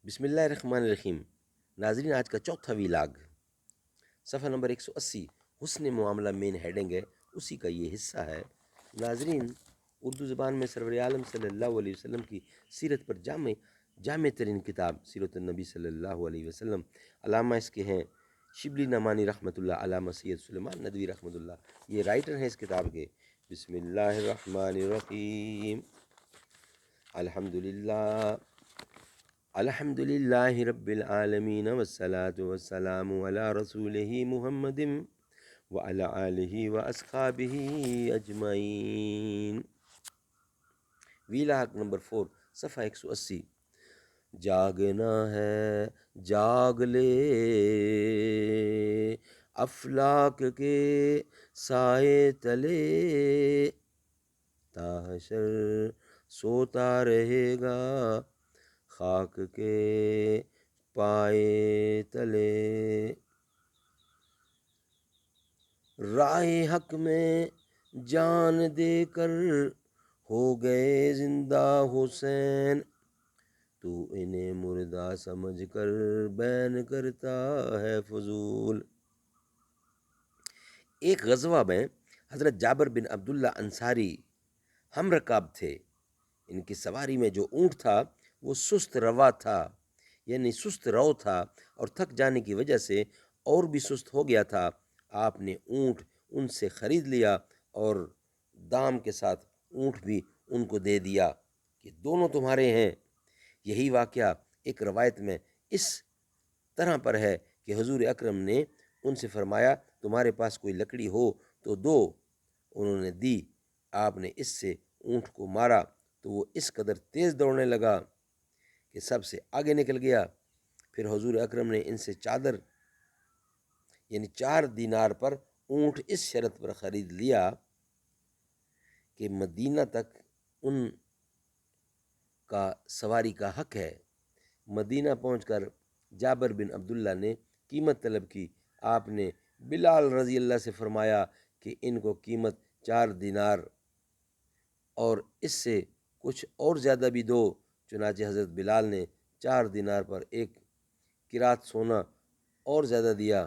بسم اللہ الرحمن الرحیم۔ ناظرین، آج کا چوتھا ویلاگ صفحہ نمبر 180 حسن معاملہ مین ہیڈنگ ہے، اسی کا یہ حصہ ہے۔ ناظرین، اردو زبان میں سرور عالم صلی اللہ علیہ وسلم کی سیرت پر جامع ترین کتاب سیرت النبی صلی اللہ علیہ وسلم۔ علامہ اس کے ہیں شبلی نعمانی رحمۃ اللہ، علامہ سید سلیمان ندوی رحمۃ اللہ، یہ رائٹر ہیں اس کتاب کے۔ بسم اللہ الرحمن الرحیم۔ الحمد للہ رب العالمین والصلاة والسلام علی رسولہ محمد وعلی آلہ واصحابہ اجمعین۔ ویلاگ نمبر 4 صفحہ 180۔ جاگنا ہے جاگ لے افلاک کے سائے تلے، تا حشر سوتا رہے گا خاک کے پائے تلے۔ راہ حق میں جان دے کر ہو گئے زندہ حسین، تو انہیں مردہ سمجھ کر بین کرتا ہے فضول۔ ایک غزوہ میں حضرت جابر بن عبداللہ انصاری ہم رکاب تھے۔ ان کی سواری میں جو اونٹ تھا وہ سست روا تھا، یعنی سست رو تھا، اور تھک جانے کی وجہ سے اور بھی سست ہو گیا تھا۔ آپ نے اونٹ ان سے خرید لیا اور دام کے ساتھ اونٹ بھی ان کو دے دیا کہ دونوں تمہارے ہیں۔ یہی واقعہ ایک روایت میں اس طرح پر ہے کہ حضور اکرم نے ان سے فرمایا تمہارے پاس کوئی لکڑی ہو تو دو۔ انہوں نے دی۔ آپ نے اس سے اونٹ کو مارا تو وہ اس قدر تیز دوڑنے لگا کہ سب سے آگے نکل گیا۔ پھر حضور اکرم نے ان سے چادر یعنی 4 دینار پر اونٹ اس شرط پر خرید لیا کہ مدینہ تک ان کا سواری کا حق ہے۔ مدینہ پہنچ کر جابر بن عبداللہ نے قیمت طلب کی۔ آپ نے بلال رضی اللہ سے فرمایا کہ ان کو قیمت 4 دینار اور اس سے کچھ اور زیادہ بھی دو۔ چنانچہ حضرت بلال نے 4 دینار پر ایک قرات سونا اور زیادہ دیا۔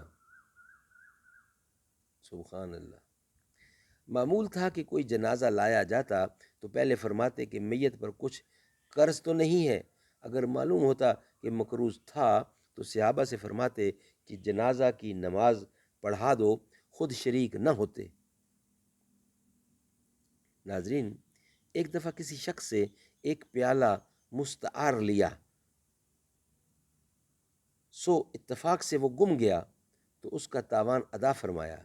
سبحان اللہ۔ معمول تھا کہ کوئی جنازہ لایا جاتا تو پہلے فرماتے کہ میت پر کچھ قرض تو نہیں ہے۔ اگر معلوم ہوتا کہ مقروض تھا تو صحابہ سے فرماتے کہ جنازہ کی نماز پڑھا دو، خود شریک نہ ہوتے۔ ناظرین، ایک دفعہ کسی شخص سے ایک پیالہ مستعار لیا، سو اتفاق سے وہ گم گیا تو اس کا تاوان ادا فرمایا۔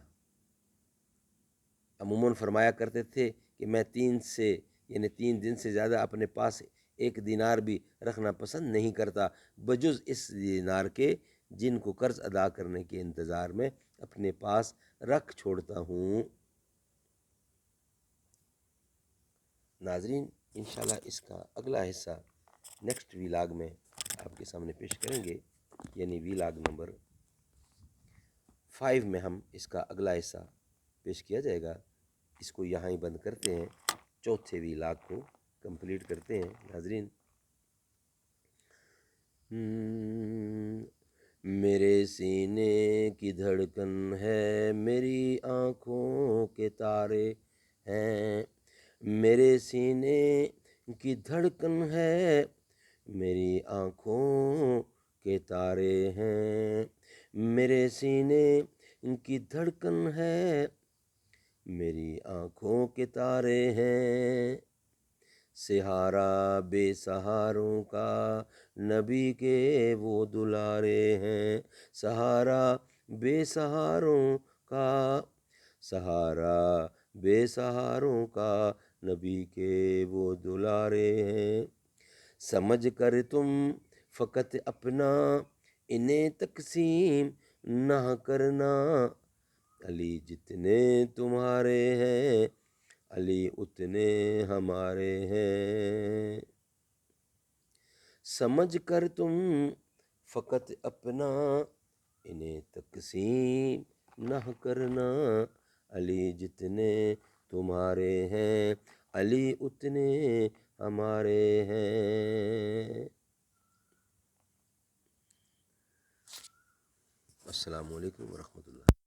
عموماً فرمایا کرتے تھے کہ میں 3 دن سے زیادہ اپنے پاس 1 دینار بھی رکھنا پسند نہیں کرتا، بجز اس دینار کے جن کو قرض ادا کرنے کے انتظار میں اپنے پاس رکھ چھوڑتا ہوں۔ ناظرین، انشاءاللہ اس کا اگلا حصہ نیکسٹ ویلاگ میں آپ کے سامنے پیش کریں گے، یعنی ویلاگ نمبر 5 میں ہم اس کا اگلا حصہ پیش کیا جائے گا۔ اس کو یہاں ہی بند کرتے ہیں، چوتھے ویلاگ کو کمپلیٹ کرتے ہیں۔ ناظرین، میرے سینے کی دھڑکن ہے، میری آنکھوں کے تارے ہیں۔ میرے سینے کی دھڑکن ہے، میری آنکھوں کے تارے ہیں۔ میرے سینے کی دھڑکن ہے، میری آنکھوں کے تارے ہیں۔ سہارا بے سہاروں کا نبی کے وہ دلارے ہیں۔ سہارا بے سہاروں کا، سہارا بے سہاروں کا نبی کے وہ دلارے ہیں۔ سمجھ کر تم فقط اپنا انہیں تقسیم نہ کرنا، علی جتنے تمہارے ہیں علی اتنے ہمارے ہیں۔ سمجھ کر تم فقط اپنا انہیں تقسیم نہ کرنا، علی جتنے تمہارے ہیں علی اتنے ہمارے ہیں۔ السلام علیکم ورحمۃ اللہ.